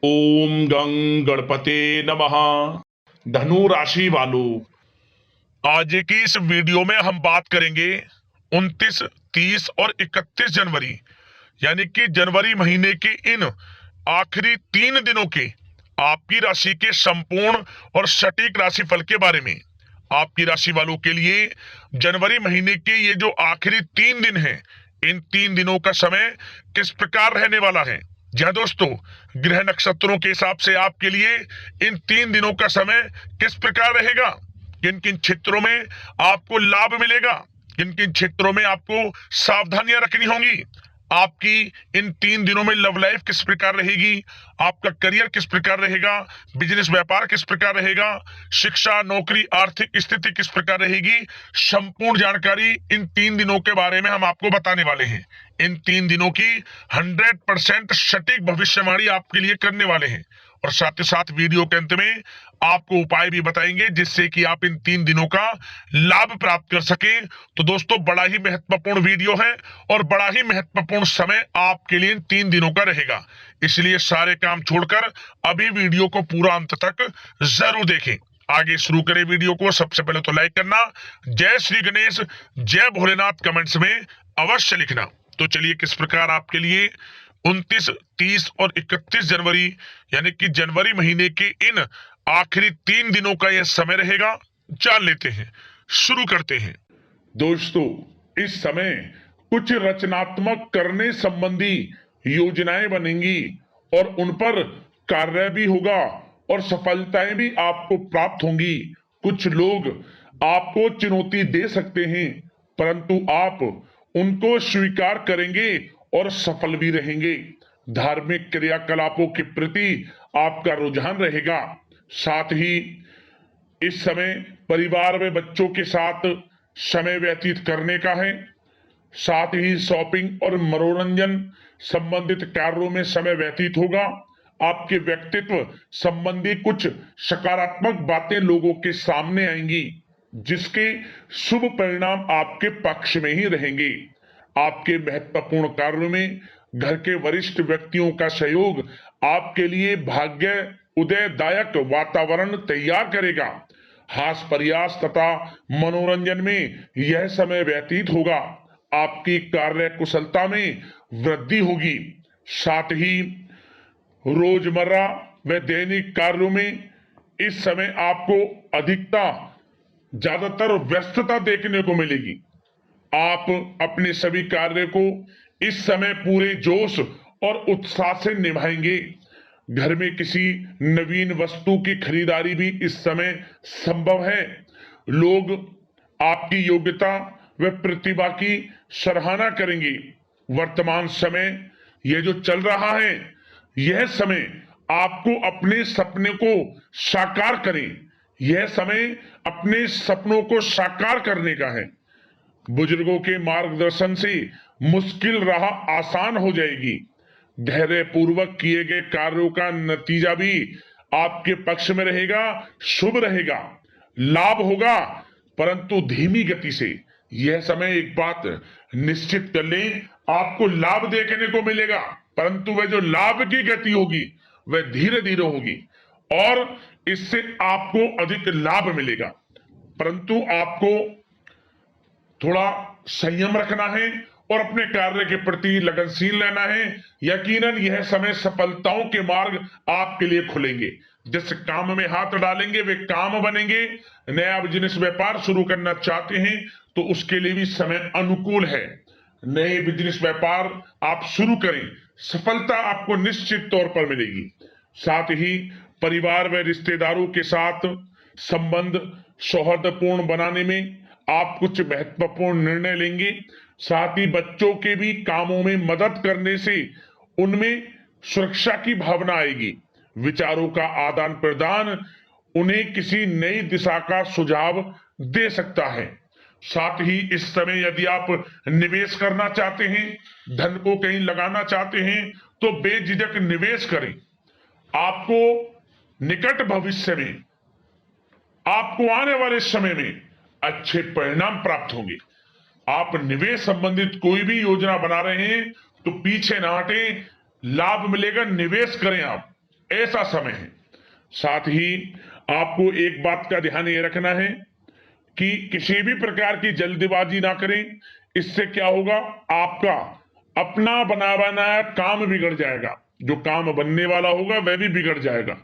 ओम गं गणपते नमः। धनु राशि वालों, आज की इस वीडियो में हम बात करेंगे 29, 30 और 31 जनवरी यानी कि जनवरी महीने के इन आखिरी 3 दिनों के आपकी राशि के संपूर्ण और सटीक राशिफल के बारे में। आपकी राशि वालों के लिए जनवरी महीने के ये जो आखिरी 3 दिन हैं, इन 3 दिनों का समय किस प्रकार रहने वाला है। जी हाँ दोस्तों, ग्रह नक्षत्रों के हिसाब से आपके लिए इन 3 दिनों का समय किस प्रकार रहेगा, किन किन क्षेत्रों में आपको लाभ मिलेगा, किन किन क्षेत्रों में आपको सावधानियां रखनी होंगी, आपकी इन 3 दिनों में लव लाइफ किस प्रकार रहेगी, आपका करियर किस प्रकार रहेगा, बिजनेस व्यापार किस प्रकार रहेगा, शिक्षा नौकरी आर्थिक स्थिति किस प्रकार रहेगी, संपूर्ण जानकारी इन 3 दिनों के बारे में हम आपको बताने वाले हैं। इन 3 दिनों की 100% सटीक भविष्यवाणी आपके लिए करने वाले हैं और साथ ही साथ वीडियो के अंत में आपको उपाय भी बताएंगे जिससे कि आप इन 3 दिनों का लाभ प्राप्त कर सकें। तो दोस्तों, बड़ा ही महत्वपूर्ण वीडियो है और बड़ा ही महत्वपूर्ण समय आपके लिए इन 3 दिनों का रहेगा, इसलिए सारे काम छोड़कर अभी वीडियो को पूरा अंत तक जरूर देखें। आगे शुरू करें वीडियो को। सबसे पहले तो लाइक करना, जय श्री गणेश, जय भोलेनाथ कमेंट्स में अवश्य लिखना। तो चलिए किस प्रकार आपके लिए 29, 30 और 31 जनवरी यानी कि जनवरी महीने के इन आखिरी 3 दिनों का यह समय रहेगा, जान लेते हैं। शुरू करते हैं। दोस्तों, इस समय कुछ रचनात्मक करने संबंधी योजनाएं बनेंगी और उन पर कार्य भी होगा और सफलताएं भी आपको प्राप्त होंगी। कुछ लोग आपको चुनौती दे सकते हैं, परंतु आप उनको स्वीकार करेंगे और सफल भी रहेंगे। धार्मिक क्रियाकलापों के प्रति आपका रुझान रहेगा। साथ ही इस समय परिवार में बच्चों के साथ समय व्यतीत करने का है। साथ ही शॉपिंग और मनोरंजन संबंधित कार्यों में समय व्यतीत होगा। आपके व्यक्तित्व संबंधी कुछ सकारात्मक बातें लोगों के सामने आएंगी जिसके शुभ परिणाम आपके पक्ष में ही रहेंगे। आपके महत्वपूर्ण कार्यों में घर के वरिष्ठ व्यक्तियों का सहयोग आपके लिए भाग्य उदयदायक वातावरण तैयार करेगा। हास्य प्रयास तथा मनोरंजन में यह समय व्यतीत होगा। आपकी कार्य कुशलता में वृद्धि होगी। साथ ही रोजमर्रा व दैनिक कार्यों में इस समय आपको ज्यादातर व्यस्तता देखने को मिलेगी। आप अपने सभी कार्य को इस समय पूरे जोश और उत्साह से निभाएंगे। घर में किसी नवीन वस्तु की खरीदारी भी इस समय संभव है। लोग आपकी योग्यता व प्रतिभा की सराहना करेंगे। वर्तमान समय यह जो चल रहा है, यह समय आपको अपने सपने को साकार करें। यह समय अपने सपनों को साकार करने का है। बुजुर्गों के मार्गदर्शन से मुश्किल राह आसान हो जाएगी। धैर्य पूर्वक किए गए कार्यों का नतीजा भी आपके पक्ष में रहेगा, शुभ रहेगा, लाभ होगा, परंतु धीमी गति से। यह समय एक बात निश्चित कर लें, आपको लाभ देखने को मिलेगा, परंतु वह जो लाभ की गति होगी वह धीरे धीरे होगी और इससे आपको अधिक लाभ मिलेगा। परंतु आपको थोड़ा संयम रखना है और अपने कार्य के प्रति लगनशील रहना है। यकीनन यह समय सफलताओं के मार्ग आपके लिए खुलेंगे। जिस काम में हाथ डालेंगे वे काम बनेंगे। नया बिजनेस व्यापार शुरू करना चाहते हैं तो उसके लिए भी समय अनुकूल है। नए बिजनेस व्यापार आप शुरू करें, सफलता आपको निश्चित तौर पर मिलेगी। साथ ही परिवार व रिश्तेदारों के साथ संबंध सौहार्दपूर्ण बनाने में आप कुछ महत्वपूर्ण निर्णय लेंगे। साथ ही बच्चों के भी कामों में मदद करने से उनमें सुरक्षा की भावना आएगी। विचारों का आदान प्रदान उन्हें किसी नई दिशा का सुझाव दे सकता है। साथ ही इस समय यदि आप निवेश करना चाहते हैं, धन को कहीं लगाना चाहते हैं, तो बेझिझक निवेश करें। आपको निकट भविष्य में, आपको आने वाले समय में अच्छे परिणाम प्राप्त होंगे। आप निवेश संबंधित कोई भी योजना बना रहे हैं तो पीछे ना हटें, लाभ मिलेगा, निवेश करें आप। ऐसा समय है। साथ ही आपको एक बात का ध्यान ये रखना है कि किसी भी प्रकार की जल्दबाजी ना करें। इससे क्या होगा, आपका अपना बना बनाया काम बिगड़ जाएगा, जो काम बनने वाला होगा वह भी बिगड़ जाएगा।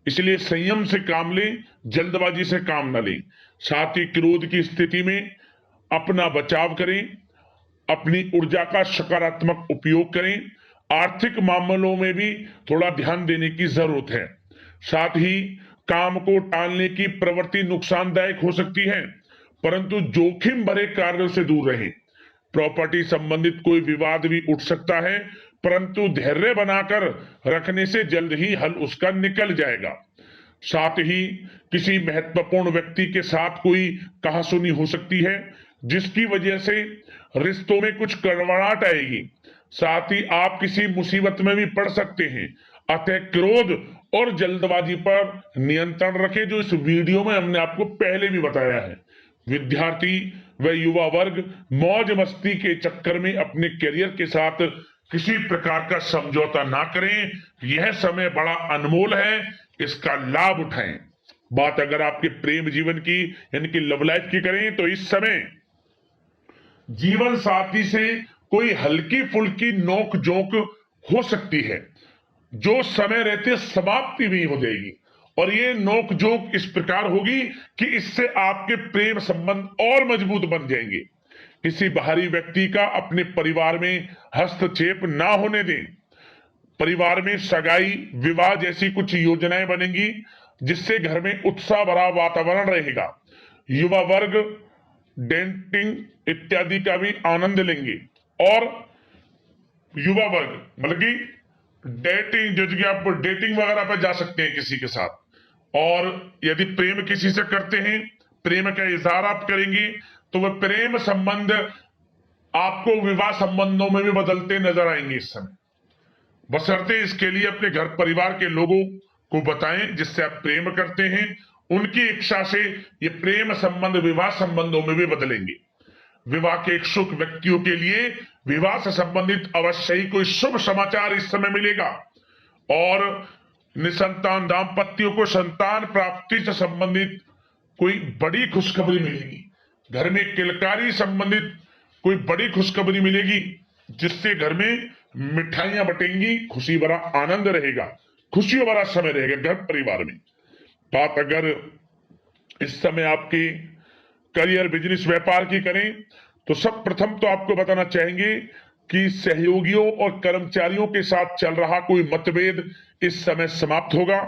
इसलिए संयम से काम लें, जल्दबाजी से काम न लें। साथ ही क्रोध की स्थिति में अपना बचाव करें, अपनी ऊर्जा का सकारात्मक उपयोग करें। आर्थिक मामलों में भी थोड़ा ध्यान देने की जरूरत है। साथ ही काम को टालने की प्रवृत्ति नुकसानदायक हो सकती है, परंतु जोखिम भरे कार्यों से दूर रहें। प्रॉपर्टी संबंधित कोई विवाद भी उठ सकता है, परंतु धैर्य बनाकर रखने से जल्द ही हल उसका निकल जाएगा। साथ ही किसी महत्वपूर्ण व्यक्ति के साथ कोई कहासुनी हो सकती है, जिसकी वजह से रिश्तों में कुछ कड़वाहट आएगी। साथ ही आप किसी मुसीबत में भी पड़ सकते हैं। अतः क्रोध और जल्दबाजी पर नियंत्रण रखें, जो इस वीडियो में हमने आपको पहले भी बताया है। विद्यार्थी व युवा वर्ग मौज मस्ती के चक्कर में अपने करियर के साथ किसी प्रकार का समझौता ना करें। यह समय बड़ा अनमोल है, इसका लाभ उठाएं। बात अगर आपके प्रेम जीवन की यानी कि लव लाइफ की करें, तो इस समय जीवन साथी से कोई हल्की फुल्की नोक जोक हो सकती है, जो समय रहते समाप्ति भी हो जाएगी। और ये नोक जोक इस प्रकार होगी कि इससे आपके प्रेम संबंध और मजबूत बन जाएंगे। किसी बाहरी व्यक्ति का अपने परिवार में हस्तक्षेप ना होने दें। परिवार में सगाई विवाह जैसी कुछ योजनाएं बनेंगी, जिससे घर में उत्साह भरा वातावरण रहेगा। युवा वर्ग डेटिंग इत्यादि का भी आनंद लेंगे। और युवा वर्ग मतलब कि डेटिंग, जैसे कि आप डेटिंग वगैरह पर जा सकते हैं किसी के साथ। और यदि प्रेम किसी से करते हैं, प्रेम का इजहार आप करेंगे, तो वह प्रेम संबंध आपको विवाह संबंधों में भी बदलते नजर आएंगे इस समय। बशर्ते इसके लिए अपने घर परिवार के लोगों को बताएं जिससे आप प्रेम करते हैं। उनकी इच्छा से ये प्रेम संबंध विवाह संबंधों में भी बदलेंगे। विवाह के इच्छुक व्यक्तियों के लिए विवाह से संबंधित अवश्य ही कोई शुभ समाचार इस समय मिलेगा। और निसंतान दाम्पत्यों को संतान प्राप्ति से संबंधित कोई बड़ी खुशखबरी मिलेगी। घर में किलकारी संबंधित कोई बड़ी खुशखबरी मिलेगी, जिससे घर में मिठाइयां बटेंगी, खुशी भरा आनंद रहेगा, खुशियों भरा समय रहेगा घर परिवार में। बात अगर इस समय आपके करियर बिजनेस व्यापार की करें, तो सब प्रथम तो आपको बताना चाहेंगे कि सहयोगियों और कर्मचारियों के साथ चल रहा कोई मतभेद इस समय समाप्त होगा।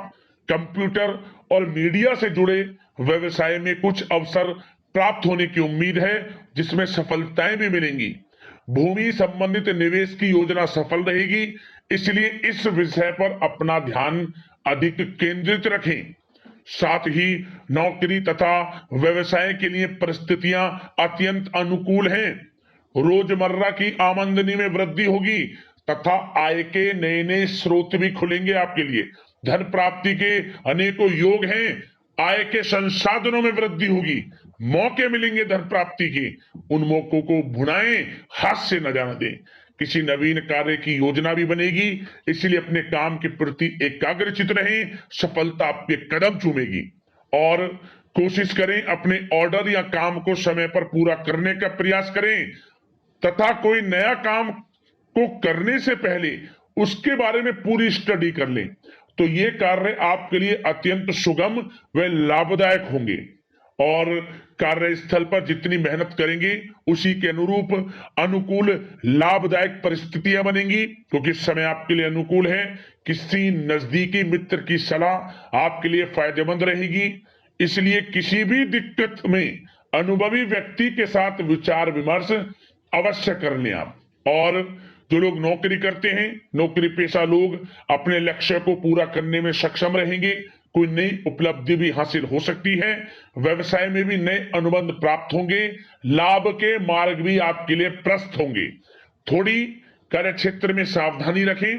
कंप्यूटर और मीडिया से जुड़े व्यवसाय में कुछ अवसर प्राप्त होने की उम्मीद है, जिसमें सफलताएं भी मिलेंगी। भूमि संबंधित निवेश की योजना सफल रहेगी, इसलिए इस विषय पर अपना ध्यान अधिक केंद्रित रखें। साथ ही नौकरी तथा व्यवसाय के लिए परिस्थितियां अत्यंत अनुकूल हैं। रोजमर्रा की आमदनी में वृद्धि होगी तथा आय के नए नए स्रोत भी खुलेंगे आपके लिए। धन प्राप्ति के अनेकों योग हैं। आय के संसाधनों में वृद्धि होगी, मौके मिलेंगे धन प्राप्ति के। उन मौकों को भुनाएं, हाथ से न जाने दें। किसी नवीन कार्य की योजना भी बनेगी, इसलिए अपने काम के प्रति एकाग्रचित रहें, सफलता आपके कदम चूमेगी। और कोशिश करें अपने ऑर्डर या काम को समय पर पूरा करने का प्रयास करें तथा कोई नया काम को करने से पहले उसके बारे में पूरी स्टडी कर लें, तो ये कार्य आपके लिए अत्यंत सुगम व लाभदायक होंगे। और कार्यस्थल पर जितनी मेहनत करेंगे उसी के अनुरूप अनुकूल लाभदायक परिस्थितियां बनेंगी, क्योंकि समय आपके लिए अनुकूल है। किसी नजदीकी मित्र की सलाह आपके लिए फायदेमंद रहेगी, इसलिए किसी भी दिक्कत में अनुभवी व्यक्ति के साथ विचार विमर्श अवश्य कर लें आप। और जो लोग नौकरी करते हैं, नौकरी पेशा लोग अपने लक्ष्य को पूरा करने में सक्षम रहेंगे। कोई नई उपलब्धि भी हासिल हो सकती है। व्यवसाय में भी नए अनुबंध प्राप्त होंगे। लाभ के मार्ग भी आपके लिए प्रशस्त होंगे। थोड़ी कार्य क्षेत्र में सावधानी रखें,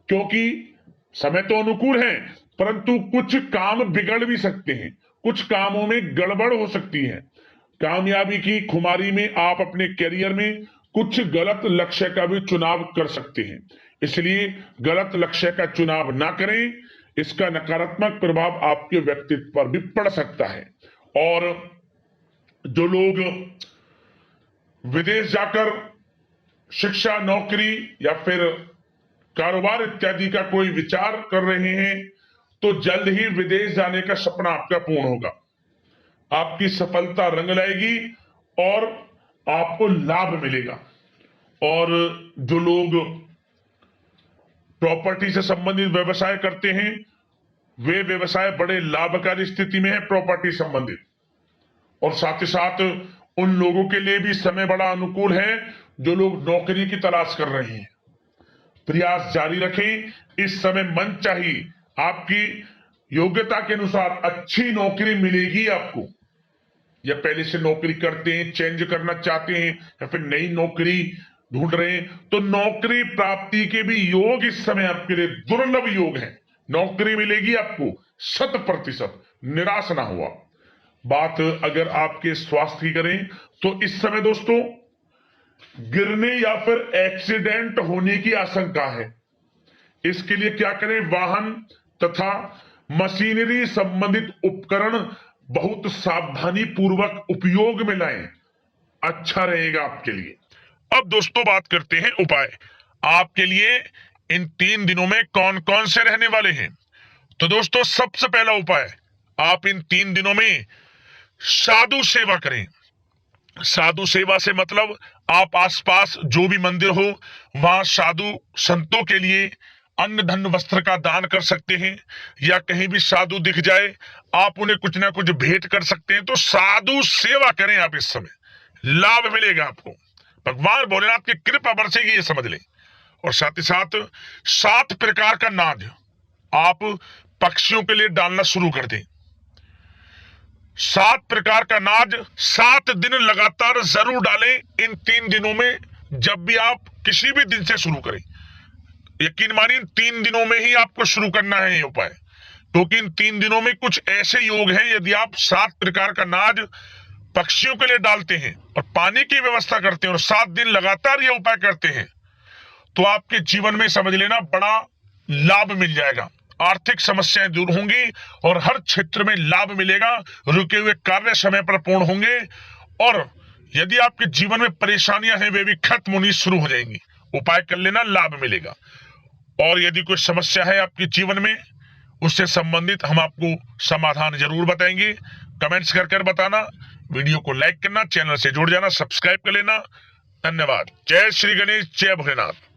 क्योंकि समय तो अनुकूल है, परंतु कुछ काम बिगड़ भी सकते हैं, कुछ कामों में गड़बड़ हो सकती है। कामयाबी की खुमारी में आप अपने करियर में कुछ गलत लक्ष्य का भी चुनाव कर सकते हैं, इसलिए गलत लक्ष्य का चुनाव ना करें। इसका नकारात्मक प्रभाव आपके व्यक्तित्व पर भी पड़ सकता है। और जो लोग विदेश जाकर शिक्षा, नौकरी या फिर कारोबार इत्यादि का कोई विचार कर रहे हैं, तो जल्द ही विदेश जाने का सपना आपका पूर्ण होगा। आपकी सफलता रंग लाएगी और आपको लाभ मिलेगा। और जो लोग प्रॉपर्टी से संबंधित व्यवसाय करते हैं, वे व्यवसाय बड़े लाभकारी स्थिति में है प्रॉपर्टी संबंधित। और साथ ही साथ उन लोगों के लिए भी समय बड़ा अनुकूल है जो लोग नौकरी की तलाश कर रहे हैं। प्रयास जारी रखें। इस समय मन चाहिए आपकी योग्यता के अनुसार अच्छी नौकरी मिलेगी आपको। या पहले से नौकरी करते हैं, चेंज करना चाहते हैं, या फिर नई नौकरी ढूंढ रहे हैं, तो नौकरी प्राप्ति के भी योग इस समय आपके लिए दुर्लभ योग है। नौकरी मिलेगी आपको 100%, निराश ना हुआ। बात अगर आपके स्वास्थ्य की करें तो इस समय दोस्तों गिरने या फिर एक्सीडेंट होने की आशंका है। इसके लिए क्या करें? वाहन तथा मशीनरी संबंधित उपकरण बहुत सावधानी पूर्वक उपयोग में लाएं, अच्छा रहेगा आपके लिए। अब दोस्तों बात करते हैं उपाय। आपके लिए इन 3 दिनों में कौन कौन से रहने वाले हैं। तो दोस्तों सबसे पहला उपाय, आप इन 3 दिनों में साधु सेवा करें। साधु सेवा से मतलब आप आसपास जो भी मंदिर हो वहां साधु संतों के लिए अन्न धन वस्त्र का दान कर सकते हैं, या कहीं भी साधु दिख जाए आप उन्हें कुछ ना कुछ भेंट कर सकते हैं। तो साधु सेवा करें आप, इस समय लाभ मिलेगा आपको, भगवान भोलेनाथ की कृपा बरसेगी, ये समझ लें। और साथ ही साथ 7 प्रकार का नाद आप पक्षियों के लिए डालना शुरू कर दें। 7 प्रकार का नाद 7 दिन लगातार जरूर डालें इन 3 दिनों में। जब भी आप किसी भी दिन से शुरू करें, यकीन मानिए 3 दिनों में ही आपको शुरू करना है ये उपाय, क्योंकि इन 3 दिनों में कुछ ऐसे योग हैं, यदि आप 7 प्रकार का नाद पक्षियों के लिए डालते हैं और पानी की व्यवस्था करते हैं और 7 दिन लगातार ये उपाय करते हैं, तो आपके जीवन में समझ लेना बड़ा लाभ मिल जाएगा। आर्थिक समस्याएं दूर होंगी और हर क्षेत्र में लाभ मिलेगा। रुके हुए कार्य समय पर पूर्ण होंगे और यदि आपके जीवन में परेशानियां हैं वे भी खत्म होनी शुरू हो जाएंगी। उपाय कर लेना, लाभ मिलेगा। और यदि कोई समस्या है आपके जीवन में, उससे संबंधित हम आपको समाधान जरूर बताएंगे। कमेंट्स कर बताना, वीडियो को लाइक करना, चैनल से जुड़ जाना, सब्सक्राइब कर लेना। धन्यवाद। जय श्री गणेश, जय भोलेनाथ।